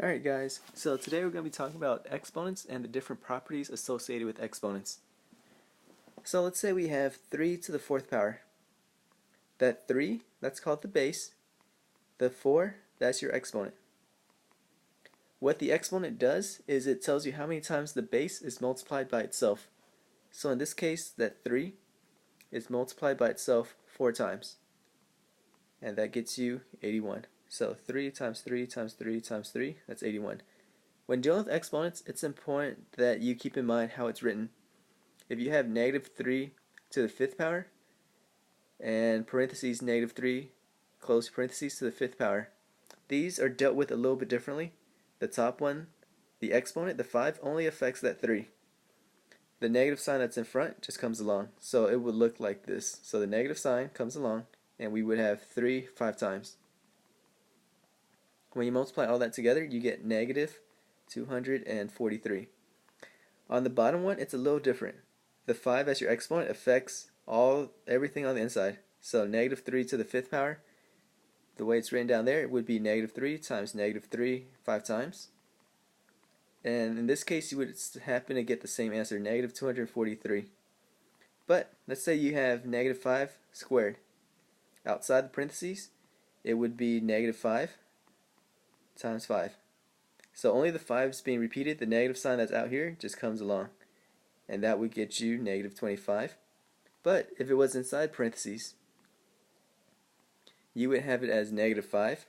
Alright guys, so today we're going to be talking about exponents and the different properties associated with exponents. So let's say we have 3 to the 4th power. That 3, that's called the base. The 4, that's your exponent. What the exponent does is it tells you how many times the base is multiplied by itself. So in this case, that 3 is multiplied by itself 4 times. And that gets you 81. So 3 times 3 times 3 times 3, that's 81. When dealing with exponents, it's important that you keep in mind how it's written. If you have negative 3 to the 5th power, and parentheses negative 3, close parentheses to the 5th power, these are dealt with a little bit differently. The top one, the exponent, the 5, only affects that 3. The negative sign that's in front just comes along. So it would look like this. So the negative sign comes along, and we would have 3 5 times. When you multiply all that together, you get negative 243. On the bottom one, it's a little different. The 5 as your exponent affects everything on the inside. So negative 3 to the 5th power, the way it's written down there, it would be negative 3 times negative 3 5 times. And in this case, you would happen to get the same answer, negative 243. But let's say you have negative 5 squared. Outside the parentheses, it would be negative 5 times 5. So only the 5 is being repeated. The negative sign that's out here just comes along. And that would get you negative 25. But if it was inside parentheses, you would have it as negative 5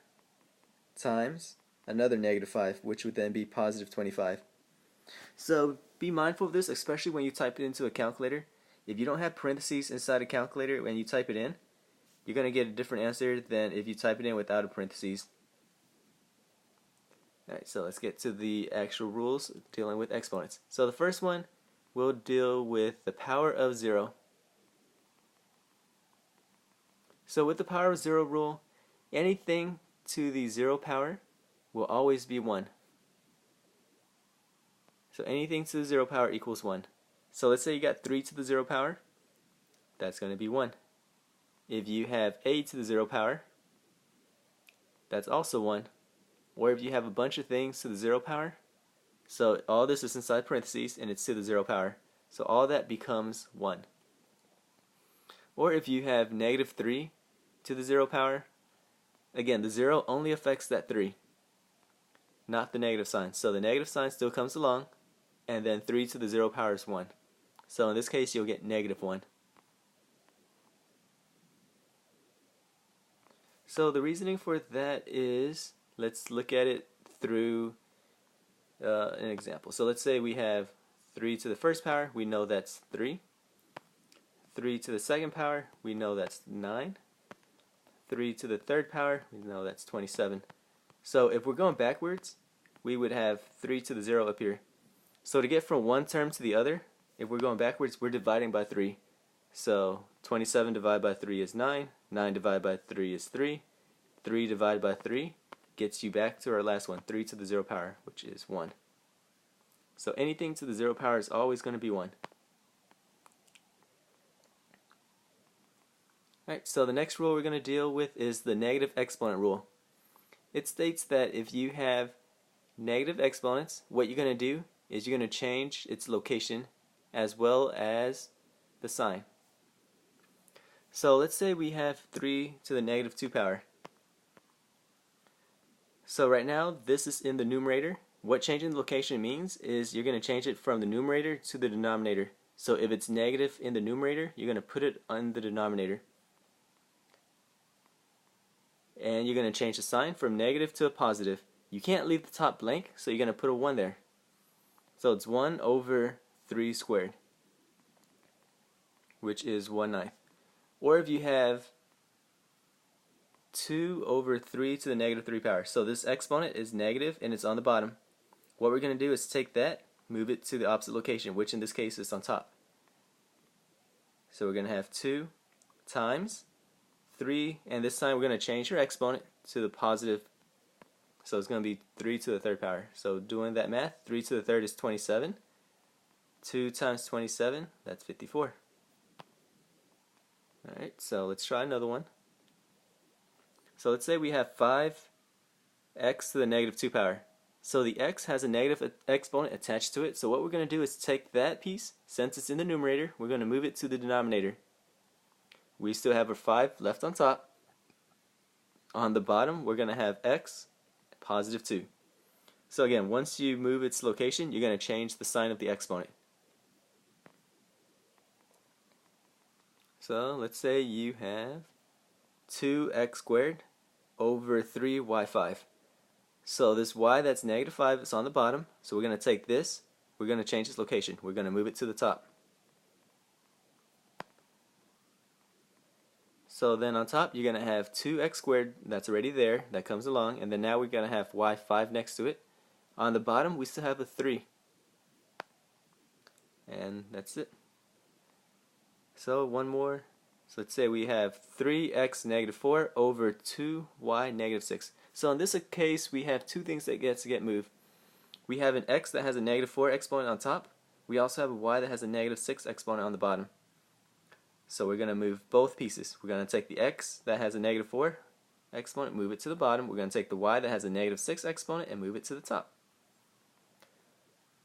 times another negative 5, which would then be positive 25. So be mindful of this, especially when you type it into a calculator. If you don't have parentheses inside a calculator when you type it in, you're going to get a different answer than if you type it in without a parentheses. Alright, so let's get to the actual rules dealing with exponents. So the first one, we'll deal with the power of 0. So with the power of 0 rule, anything to the 0 power will always be 1. So anything to the 0 power equals 1. So let's say you got 3 to the 0 power, that's going to be 1. If you have a to the 0 power, that's also 1. Or if you have a bunch of things to the 0 power, so all this is inside parentheses and it's to the 0 power, so all that becomes 1. Or if you have negative 3 to the 0 power, again, the 0 only affects that 3, not the negative sign. So the negative sign still comes along, and then 3 to the 0 power is 1. So in this case, you'll get negative 1. So the reasoning for that is, let's look at it through an example. So let's say we have 3 to the 1st power, we know that's 3. 3 to the 2nd power, we know that's 9. 3 to the 3rd power, we know that's 27. So if we're going backwards, we would have 3 to the 0 up here. So to get from one term to the other, if we're going backwards, we're dividing by 3. So 27 divided by 3 is 9. 9 divided by 3 is 3. 3 divided by 3 gets you back to our last one, 3 to the 0 power, which is 1. So anything to the 0 power is always going to be 1. Alright, so the next rule we're going to deal with is the negative exponent rule. It states that if you have negative exponents, what you're going to do is you're going to change its location as well as the sign. So let's say we have 3 to the negative 2 power. So right now this is in the numerator. What changing the location means is you're going to change it from the numerator to the denominator. So if it's negative in the numerator, you're going to put it on the denominator. And you're going to change the sign from negative to a positive. You can't leave the top blank, so you're going to put a 1 there. So it's 1 over 3 squared, which is 1/9. Or if you have 2 over 3 to the negative 3 power. So this exponent is negative and it's on the bottom. What we're going to do is take that, move it to the opposite location, which in this case is on top. So we're going to have 2 times 3, and this time we're going to change our exponent to the positive. So it's going to be 3 to the 3rd power. So doing that math, 3 to the 3rd is 27. 2 times 27, that's 54. Alright, so let's try another one. So let's say we have 5x to the negative 2 power. So the x has a negative exponent attached to it. So what we're going to do is take that piece, since it's in the numerator, we're going to move it to the denominator. We still have our 5 left on top. On the bottom, we're going to have x positive 2. So again, once you move its location, you're going to change the sign of the exponent. So let's say you have 2x squared over 3y5. So this y that's negative 5 is on the bottom. So we're going to take this, we're going to change its location. We're going to move it to the top. So then on top you're going to have 2x squared that's already there, that comes along, and then now we're going to have y5 next to it. On the bottom we still have a 3. And that's it. So one more. So let's say we have 3x negative 4 over 2y negative 6. So in this case we have two things that get moved. We have an x that has a negative 4 exponent on top. We also have a y that has a negative 6 exponent on the bottom. So we're going to move both pieces. We're going to take the x that has a negative 4 exponent, move it to the bottom. We're going to take the y that has a negative 6 exponent and move it to the top.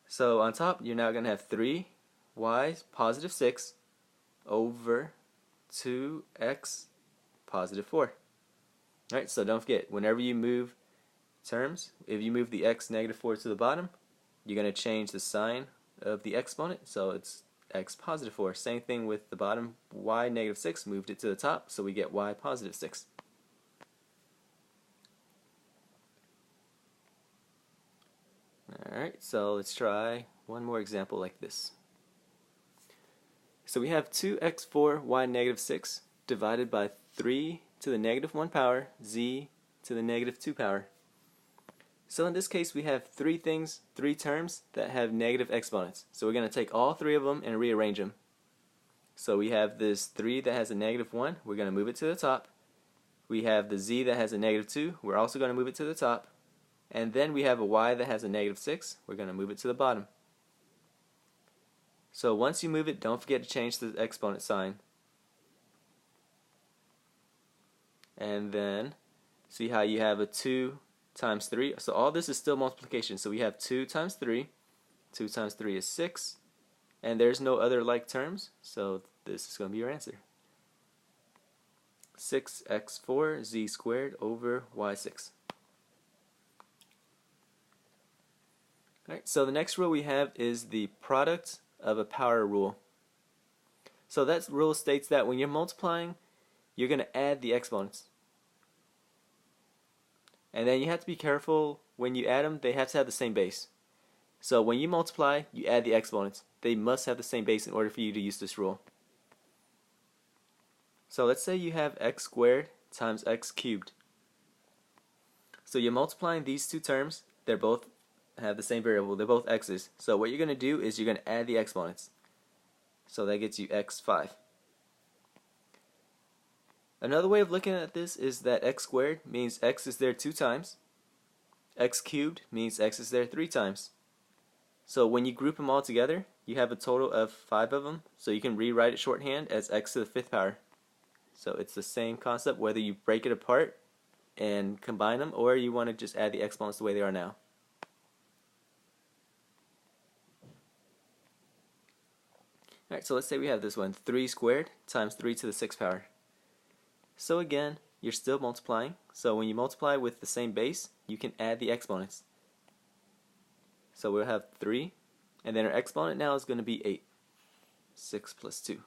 So on top you're now going to have 3y positive 6 over 2x positive 4. Alright, so don't forget, whenever you move terms, if you move the x negative 4 to the bottom, you're going to change the sign of the exponent, so it's x positive 4. Same thing with the bottom, y negative 6, moved it to the top, so we get y positive 6. Alright, so let's try one more example like this. So we have 2x4 y negative 6 divided by 3 to the negative 1 power z to the negative 2 power. So in this case we have three terms that have negative exponents. So we're going to take all three of them and rearrange them. So we have this 3 that has a negative 1, we're going to move it to the top. We have the z that has a negative 2, we're also going to move it to the top. And then we have a y that has a negative 6, we're going to move it to the bottom. So once you move it, don't forget to change the exponent sign. And then see how you have a 2 times 3. So all this is still multiplication. So we have 2 times 3. 2 times 3 is 6. And there's no other like terms, so this is going to be your answer. 6x4 z squared over y6. Alright, so the next rule we have is the product of a power rule. So that rule states that when you're multiplying, you're going to add the exponents. And then you have to be careful when you add them, they have to have the same base. So when you multiply, you add the exponents. They must have the same base in order for you to use this rule. So let's say you have x squared times x cubed. So you're multiplying these two terms, they're both have the same variable, they're both x's. So what you're going to do is you're going to add the exponents. So that gets you x5. Another way of looking at this is that x squared means x is there 2 times. X cubed means x is there 3 times. So when you group them all together, you have a total of 5 of them. So you can rewrite it shorthand as x to the 5th power. So it's the same concept whether you break it apart and combine them, or you want to just add the exponents the way they are now. Alright, so let's say we have this one, 3 squared times 3 to the 6th power. So again, you're still multiplying. So when you multiply with the same base, you can add the exponents. So we'll have 3, and then our exponent now is going to be 8. 6 plus 2.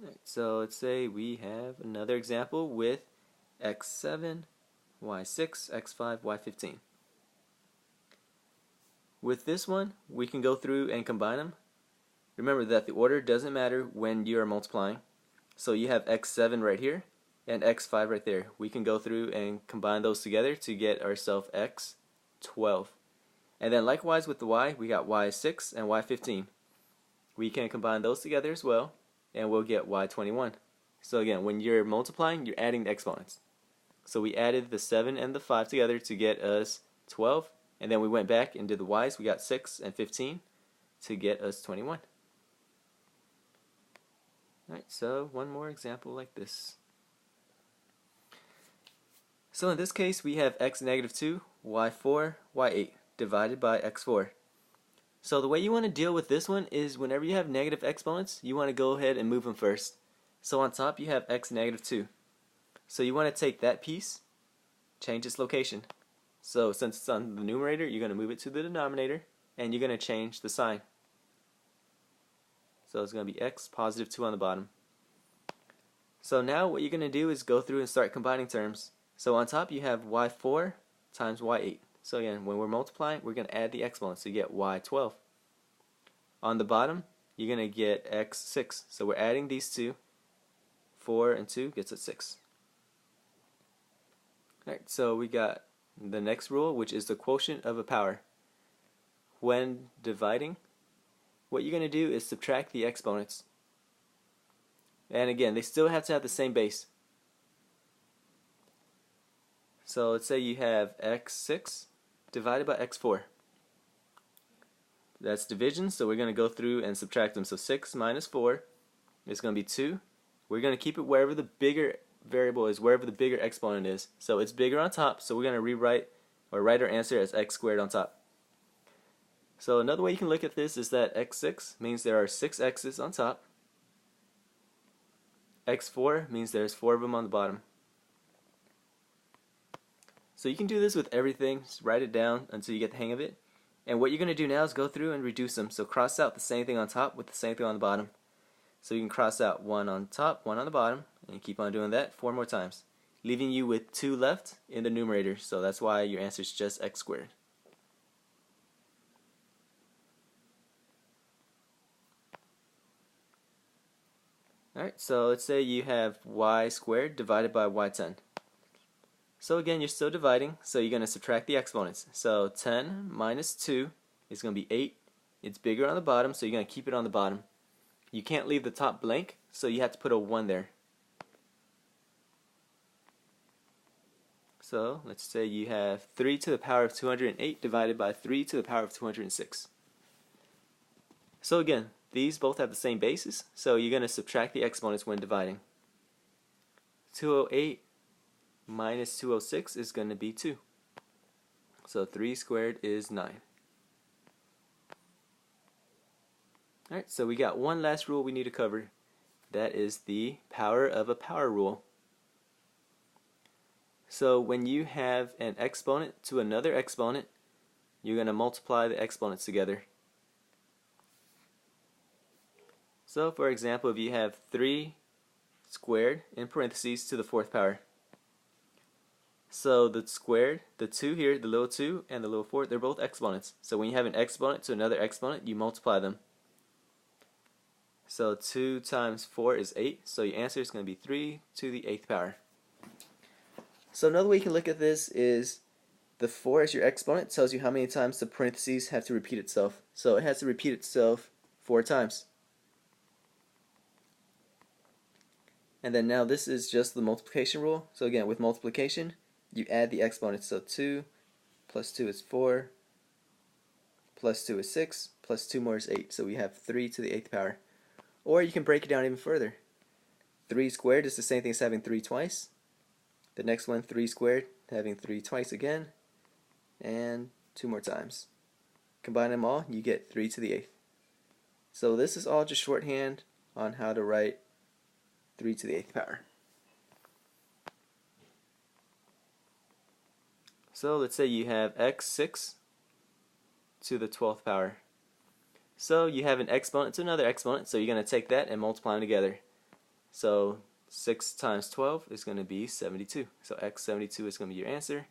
Alright, so let's say we have another example with x7, y6, x5, y15. With this one, we can go through and combine them. Remember that the order doesn't matter when you are multiplying. So you have x7 right here and x5 right there. We can go through and combine those together to get ourselves x12. And then likewise with the y, we got y6 and y15. We can combine those together as well, and we'll get y21. So again, when you're multiplying, you're adding the exponents. So we added the 7 and the 5 together to get us 12. And then we went back and did the y's. We got 6 and 15 to get us 21. Alright, so one more example like this. So in this case, we have x negative 2, y 4, y 8 divided by x 4. So the way you want to deal with this one is whenever you have negative exponents, you want to go ahead and move them first. So on top you have x negative 2. So you want to take that piece, change its location. So since it's on the numerator, you're going to move it to the denominator, and you're going to change the sign. So it's going to be x positive 2 on the bottom. So now what you're going to do is go through and start combining terms. So on top you have y4 times y8. So again, when we're multiplying, we're going to add the exponents. So you get y12. On the bottom, you're going to get x6. So we're adding these two. 4 and 2 gets us 6. Alright, so we got the next rule, which is the quotient of a power. When dividing, what you're going to do is subtract the exponents. And again, they still have to have the same base. So let's say you have x6 divided by x4. That's division, so we're going to go through and subtract them. So 6 minus 4 is going to be 2. We're going to keep it wherever the bigger variable is, wherever the bigger exponent is. So it's bigger on top, so we're going to rewrite or write our answer as x squared on top. So another way you can look at this is that x6 means there are 6 x's on top. x4 means there's 4 of them on the bottom. So you can do this with everything. Just write it down until you get the hang of it. And what you're going to do now is go through and reduce them. So cross out the same thing on top with the same thing on the bottom. So you can cross out 1 on top, 1 on the bottom, and keep on doing that 4 more times, leaving you with 2 left in the numerator. So that's why your answer is just x squared. Alright, so let's say you have y squared divided by y10. So again, you're still dividing, so you're going to subtract the exponents. So 10 minus 2 is going to be 8. It's bigger on the bottom, so you're going to keep it on the bottom. You can't leave the top blank, so you have to put a 1 there. So let's say you have 3 to the power of 208 divided by 3 to the power of 206. So again, these both have the same basis, so you're going to subtract the exponents when dividing. 208 minus 206 is going to be 2. So 3 squared is 9. Alright, so we got one last rule we need to cover. That is the power of a power rule. So when you have an exponent to another exponent, you're going to multiply the exponents together. So for example, if you have 3 squared in parentheses to the 4th power. So the squared, the 2 here, the little 2 and the little 4, they're both exponents. So when you have an exponent to another exponent, you multiply them. So 2 times 4 is 8, so your answer is going to be 3 to the 8th power. So another way you can look at this is the 4 as your exponent tells you how many times the parentheses have to repeat itself. So it has to repeat itself 4 times. And then now this is just the multiplication rule. So again, with multiplication, you add the exponents. So 2 plus 2 is 4, plus 2 is 6, plus 2 more is 8. So we have 3 to the 8th power. Or you can break it down even further. 3 squared is the same thing as having 3 twice. The next one, 3 squared, having 3 twice again, and 2 more times. Combine them all, you get 3 to the 8th. So this is all just shorthand on how to write 3 to the 8th power. So let's say you have x6 to the 12th power. So you have an exponent to another exponent, so you're going to take that and multiply them together. So 6 times 12 is going to be 72. So x72 is going to be your answer.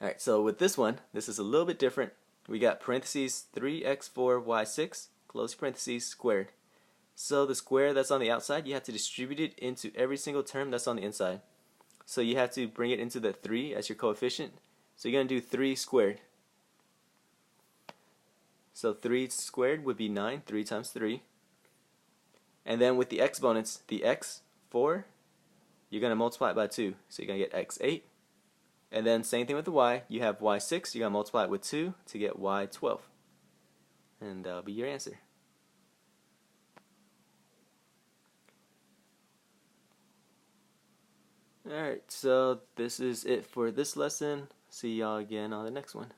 Alright, so with this one, this is a little bit different. We got parentheses 3x4y6, close parentheses, squared. So the square that's on the outside, you have to distribute it into every single term that's on the inside. So you have to bring it into the 3 as your coefficient. So you're going to do 3 squared. So 3 squared would be 9, 3 times 3. And then with the exponents, the x4, you're going to multiply it by 2. So you're going to get x8. And then same thing with the y. You have y6, you're going to multiply it with 2 to get y12. And that'll be your answer. Alright, so this is it for this lesson. See y'all again on the next one.